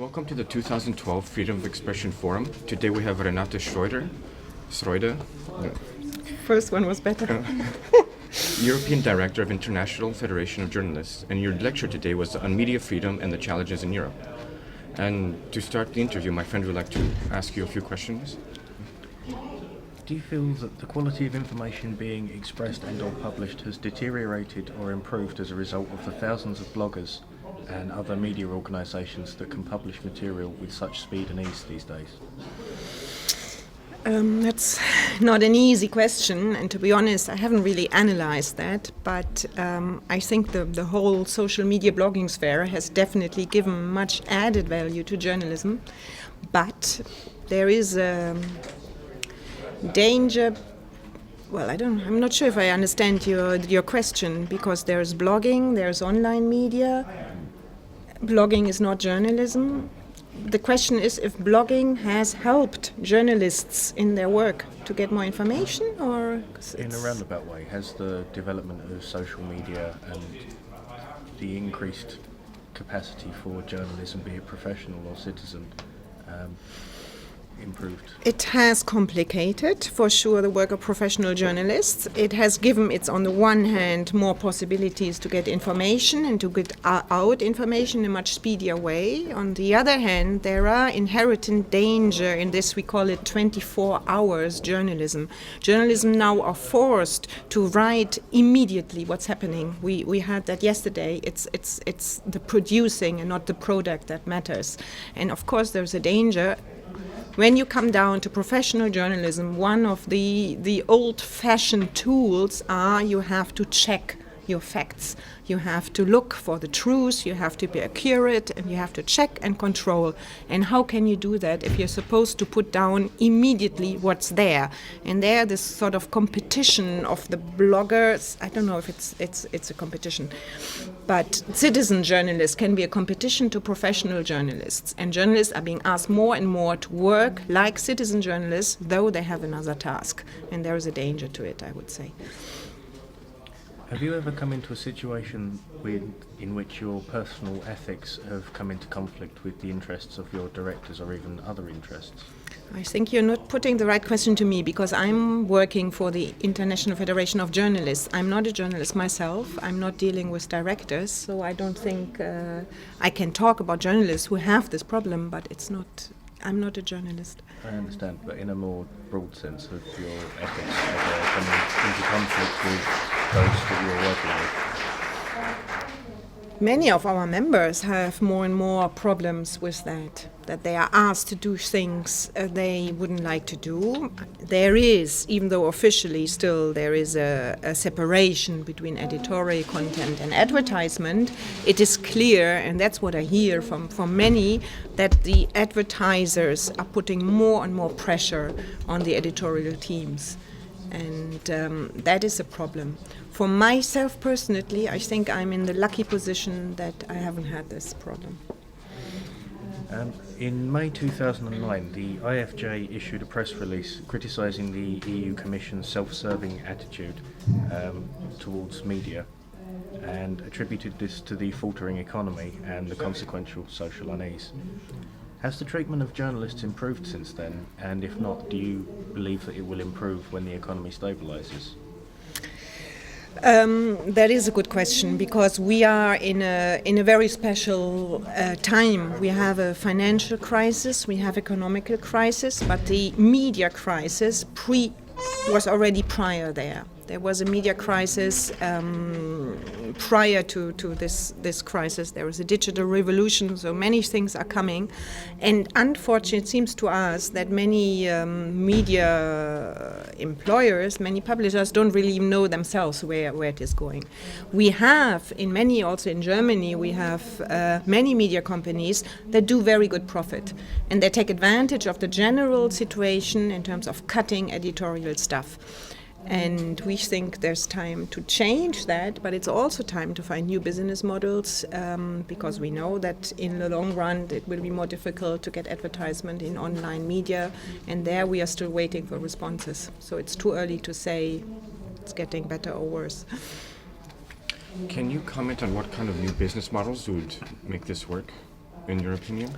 Welcome to the 2012 Freedom of Expression Forum. Today we have Renate Schroeder. First one was better. European Director of International Federation of Journalists, and your lecture today was on media freedom and the challenges in Europe. And to start the interview, my friend would like to ask you a few questions. Do you feel that the quality of information being expressed and or published has deteriorated or improved as a result of the thousands of bloggers and other media organisations that can publish material with such speed and ease these days? That's not an easy question, and to be honest, I haven't really analyzed that, but I think the whole social media blogging sphere has definitely given much added value to journalism, but there is a danger. Well, I'm not sure if I understand your question, because there's blogging, there's online media. Blogging is not journalism. The question is if blogging has helped journalists in their work to get more information, or... In a roundabout way, has the development of social media and the increased capacity for journalism, be it professional or citizen, improved? It has complicated, for sure, the work of professional journalists. It has given, on the one hand, more possibilities to get information and to get out information in a much speedier way. On the other hand, there are inherent danger in this, we call it 24 hours journalism. Journalism now are forced to write immediately what's happening. We had that yesterday. It's the producing and not the product that matters. And of course, there's a danger. When you come down to professional journalism, one of the old-fashioned tools are you have to check your facts. You have to look for the truth, you have to be accurate, and you have to check and control. And how can you do that if you're supposed to put down immediately what's there? And there, this sort of competition of the bloggers, I don't know if it's a competition, but citizen journalists can be a competition to professional journalists. And journalists are being asked more and more to work like citizen journalists, though they have another task. And there is a danger to it, I would say. Have you ever come into a situation in which your personal ethics have come into conflict with the interests of your directors or even other interests? I think you're not putting the right question to me, because I'm working for the International Federation of Journalists. I'm not a journalist myself. I'm not dealing with directors, so I don't think I can talk about journalists who have this problem, but I'm not a journalist. I understand, but in a more broad sense of your ethics, coming into conflict with those that you're working with? Many of our members have more and more problems with that they are asked to do things they wouldn't like to do. There is, even though officially still there is a separation between editorial content and advertisement, it is clear, and that's what I hear from many, that the advertisers are putting more and more pressure on the editorial teams. And that is a problem. For myself personally, I think I'm in the lucky position that I haven't had this problem. In May 2009, the IFJ issued a press release criticising the EU Commission's self-serving attitude towards media and attributed this to the faltering economy and the consequential social unease. Has the treatment of journalists improved since then? And if not, do you believe that it will improve when the economy stabilises? That is a good question, because we are in a very special time. We have a financial crisis, we have economical crisis, but the media crisis was already prior there. There was a media crisis prior to this crisis. There was a digital revolution, so many things are coming. And unfortunately, it seems to us that many media employers, many publishers don't really know themselves where it is going. We have, also in Germany, we have many media companies that do very good profit. And they take advantage of the general situation in terms of cutting editorial stuff. And we think there's time to change that, but it's also time to find new business models, because we know that in the long run it will be more difficult to get advertisement in online media, and there we are still waiting for responses. So it's too early to say it's getting better or worse. Can you comment on what kind of new business models would make this work? in your opinion?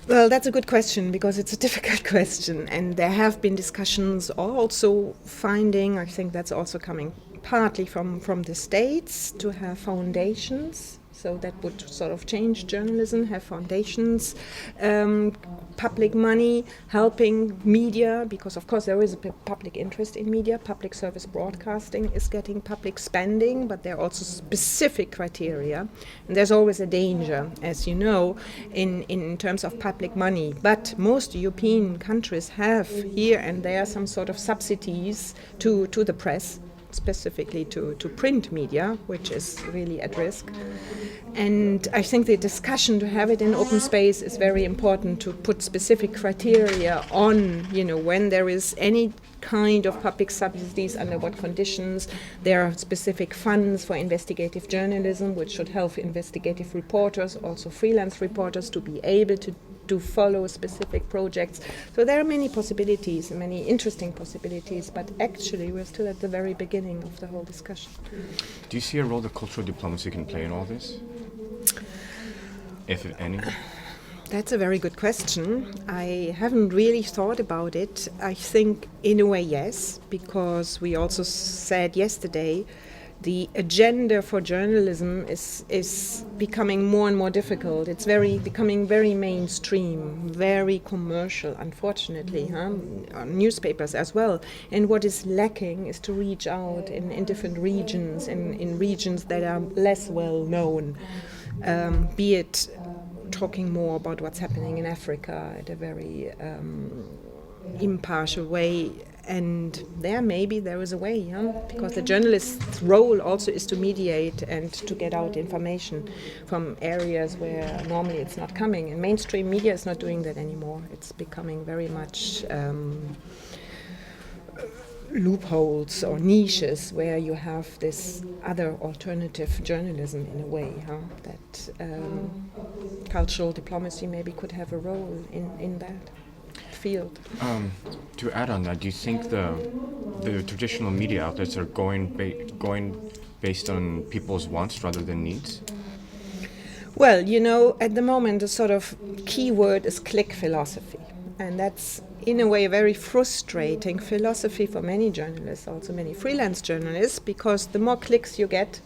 Well, that's a good question because it's a difficult question, and there have been discussions also finding, I think that's also coming partly from the States, to have foundations. So that would sort of change journalism, have foundations, public money, helping media, because of course there is a public interest in media. Public service broadcasting is getting public spending, but there are also specific criteria. And there's always a danger, as you know, in terms of public money. But most European countries have here and there some sort of subsidies to the press, specifically to print media, which is really at risk. And I think the discussion to have it in open space is very important, to put specific criteria on, when there is any kind of public subsidies, under what conditions. There are specific funds for investigative journalism, which should help investigative reporters, also freelance reporters, to be able to follow specific projects. So there are many possibilities, many interesting possibilities, but actually we're still at the very beginning of the whole discussion. Do you see a role that cultural diplomacy can play in all this? If any? That's a very good question. I haven't really thought about it. I think in a way yes, because we also said yesterday the agenda for journalism is becoming more and more difficult. It's becoming very mainstream, very commercial, unfortunately, on newspapers as well. And what is lacking is to reach out in different regions, in regions that are less well known, be it talking more about what's happening in Africa at a very impartial way. And maybe there is a way, because the journalist's role also is to mediate and to get out information from areas where normally it's not coming. And mainstream media is not doing that anymore. It's becoming very much loopholes or niches where you have this other alternative journalism in a way, that cultural diplomacy maybe could have a role in that field. To add on that, do you think the traditional media outlets are going based on people's wants rather than needs? Well, at the moment the sort of key word is click philosophy. And that's in a way a very frustrating philosophy for many journalists, also many freelance journalists, because the more clicks you get,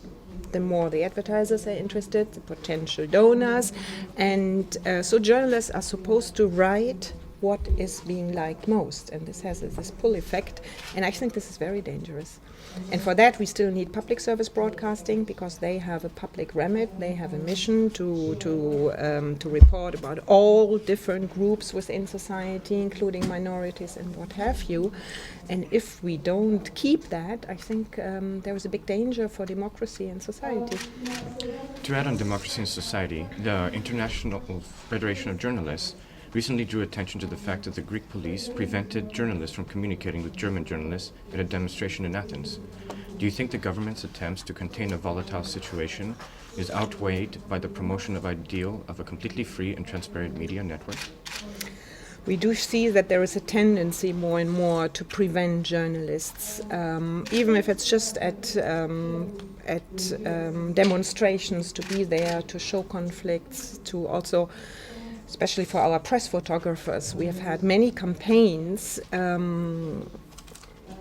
the more the advertisers are interested, the potential donors. And so journalists are supposed to write what is being liked most, and this has this pull effect, and I think this is very dangerous. And for that we still need public service broadcasting, because they have a public remit, they have a mission to report about all different groups within society, including minorities and what have you. And if we don't keep that, I think there is a big danger for democracy and society. To add on democracy and society, the International Federation of Journalists recently drew attention to the fact that the Greek police prevented journalists from communicating with German journalists at a demonstration in Athens. Do you think the government's attempts to contain a volatile situation is outweighed by the promotion of ideal of a completely free and transparent media network? We do see that there is a tendency more and more to prevent journalists, even if it's just at demonstrations, to be there, to show conflicts, to also, especially for our press photographers, we have had many campaigns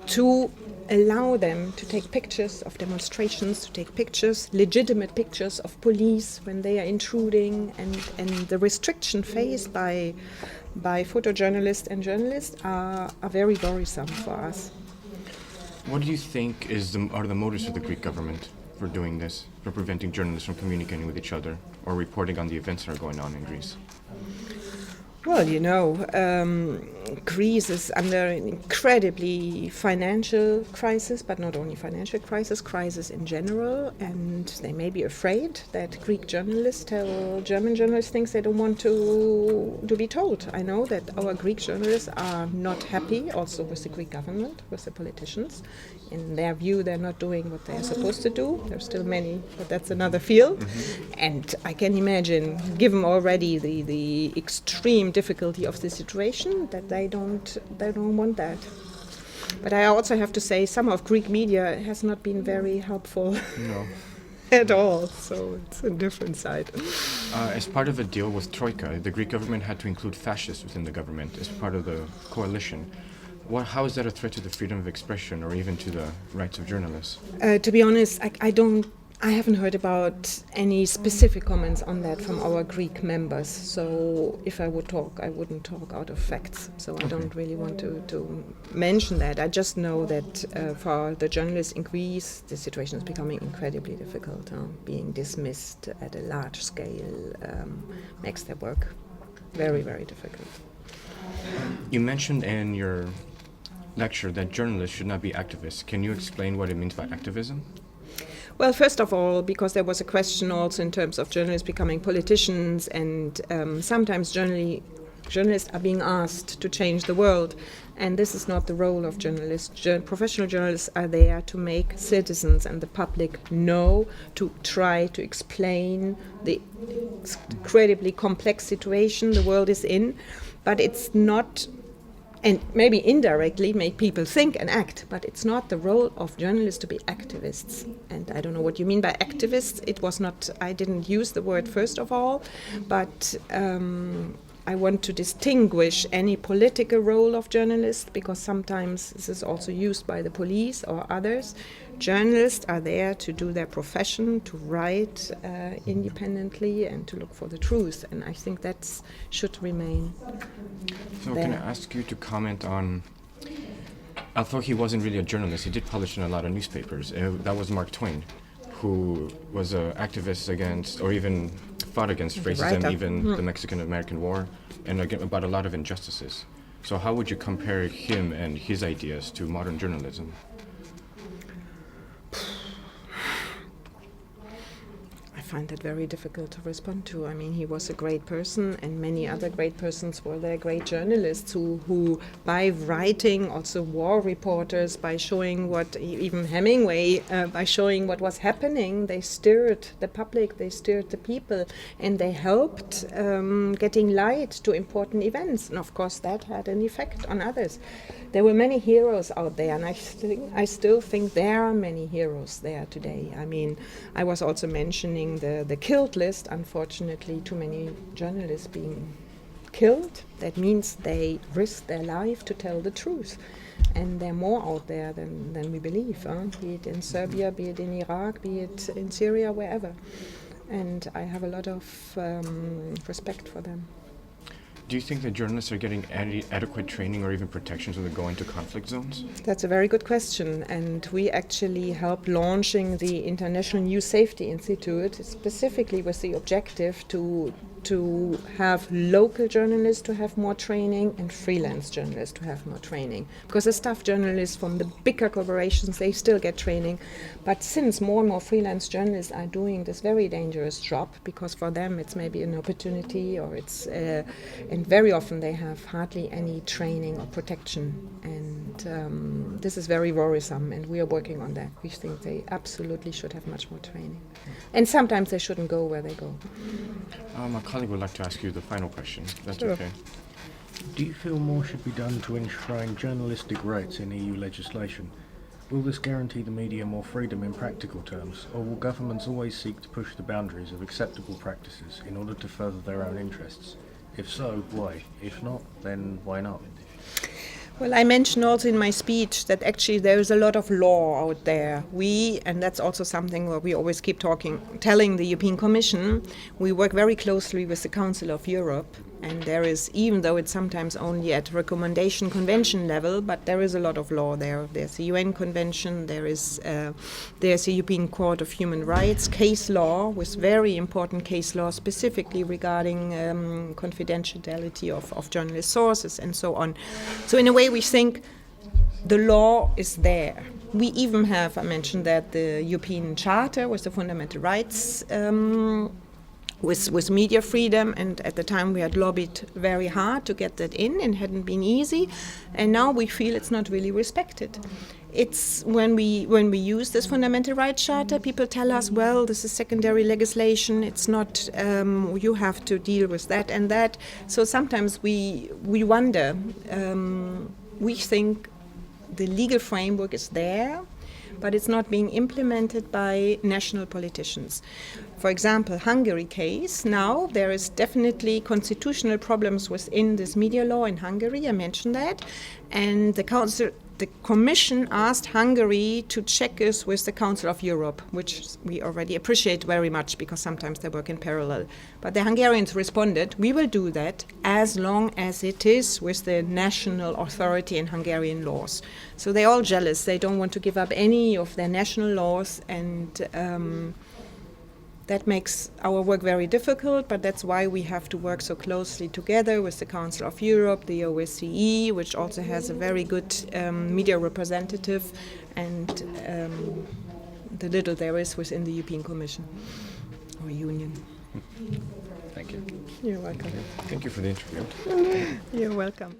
to allow them to take pictures of demonstrations, to take pictures, legitimate pictures of police when they are intruding, and the restriction faced by photojournalists and journalists are very worrisome for us. What do you think are the motives of the Greek government for doing this, for preventing journalists from communicating with each other or reporting on the events that are going on in Greece? Well, Greece is under an incredibly financial crisis, but not only financial crisis in general, and they may be afraid that Greek journalists tell German journalists things they don't want to be told. I know that our Greek journalists are not happy also with the Greek government, with the politicians. In their view, they're not doing what they're supposed to do. There's still many, but that's another field. Mm-hmm. And I can imagine, given already the extreme difficulty of the situation, that they don't want that. But I also have to say, some of Greek media has not been very helpful. No. at all. So it's a different side. As part of a deal with Troika, the Greek government had to include fascists within the government as part of the coalition. How is that a threat to the freedom of expression or even to the rights of journalists? To be honest, I haven't heard about any specific comments on that from our Greek members. So if I would talk, I wouldn't talk out of facts. So I don't really want to mention that. I just know that for the journalists in Greece, the situation is becoming incredibly difficult. Being dismissed at a large scale makes their work very, very difficult. You mentioned in your lecture that journalists should not be activists. Can you explain what it means by activism? Well, first of all, because there was a question also in terms of journalists becoming politicians, and sometimes journalists are being asked to change the world, and this is not the role of journalists. Professional journalists are there to make citizens and the public know, to try to explain the incredibly complex situation the world is in, but it's not, and maybe indirectly make people think and act, but it's not the role of journalists to be activists. And I don't know what you mean by activists. It was not, I didn't use the word first of all, but I want to distinguish any political role of journalists, because sometimes this is also used by the police or others. Journalists are there to do their profession, to write independently and to look for the truth, and I think that should remain So there. can I ask you to comment on, although he wasn't really a journalist, he did publish in a lot of newspapers. That was Mark Twain, who was an activist against, or even fought against racism, writer. even the Mexican-American War, and about a lot of injustices. So how would you compare him and his ideas to modern journalism? I find that very difficult to respond to. I mean, he was a great person, and many other great persons were there, great journalists who by writing, also war reporters, by showing what, even Hemingway, by showing what was happening, they stirred the public, they stirred the people, and they helped getting light to important events. And of course, that had an effect on others. There were many heroes out there, and I still think there are many heroes there today. I mean, I was also mentioning the killed list. Unfortunately, too many journalists being killed. That means they risk their life to tell the truth. And there are more out there than we believe, be it in Serbia, be it in Iraq, be it in Syria, wherever. And I have a lot of respect for them. Do you think that journalists are getting adequate training or even protections when they go into conflict zones? That's a very good question, and we actually helped launching the International News Safety Institute, specifically with the objective to have local journalists to have more training and freelance journalists to have more training. Because the staff journalists from the bigger corporations, they still get training. But since more and more freelance journalists are doing this very dangerous job, because for them it's maybe an opportunity, or it's and very often they have hardly any training or protection. And this is very worrisome, and we are working on that. We think they absolutely should have much more training. And sometimes they shouldn't go where they go. My colleague would like to ask you the final question. That's Sure. okay. Do you feel more should be done to enshrine journalistic rights in EU legislation? Will this guarantee the media more freedom in practical terms, or will governments always seek to push the boundaries of acceptable practices in order to further their own interests? If so, why? If not, then why not? Well, I mentioned also in my speech that actually there is a lot of law out there. And that's also something where we always keep telling the European Commission, we work very closely with the Council of Europe. And there is, even though it's sometimes only at recommendation convention level, but there is a lot of law there. There's the UN Convention, there's the European Court of Human Rights case law, with very important case law specifically regarding confidentiality of journalist sources and so on. So in a way we think the law is there. We even have, I mentioned that, the European Charter with the fundamental rights with media freedom, and at the time we had lobbied very hard to get that in, and hadn't been easy, and now we feel it's not really respected. It's when we use this fundamental rights charter, people tell us, well, this is secondary legislation, it's not, you have to deal with that and that. So sometimes we wonder, we think the legal framework is there, but it's not being implemented by national politicians. For example, Hungary case, now there is definitely constitutional problems within this media law in Hungary, I mentioned that, and the Commission asked Hungary to check this with the Council of Europe, which we already appreciate very much because sometimes they work in parallel. But the Hungarians responded, we will do that as long as it is with the national authority in Hungarian laws. So they're all jealous. They don't want to give up any of their national laws, and that makes our work very difficult, but that's why we have to work so closely together with the Council of Europe, the OSCE, which also has a very good media representative, and the little there is within the European Commission or Union. Thank you. You're welcome. Thank you for the interview. You're welcome.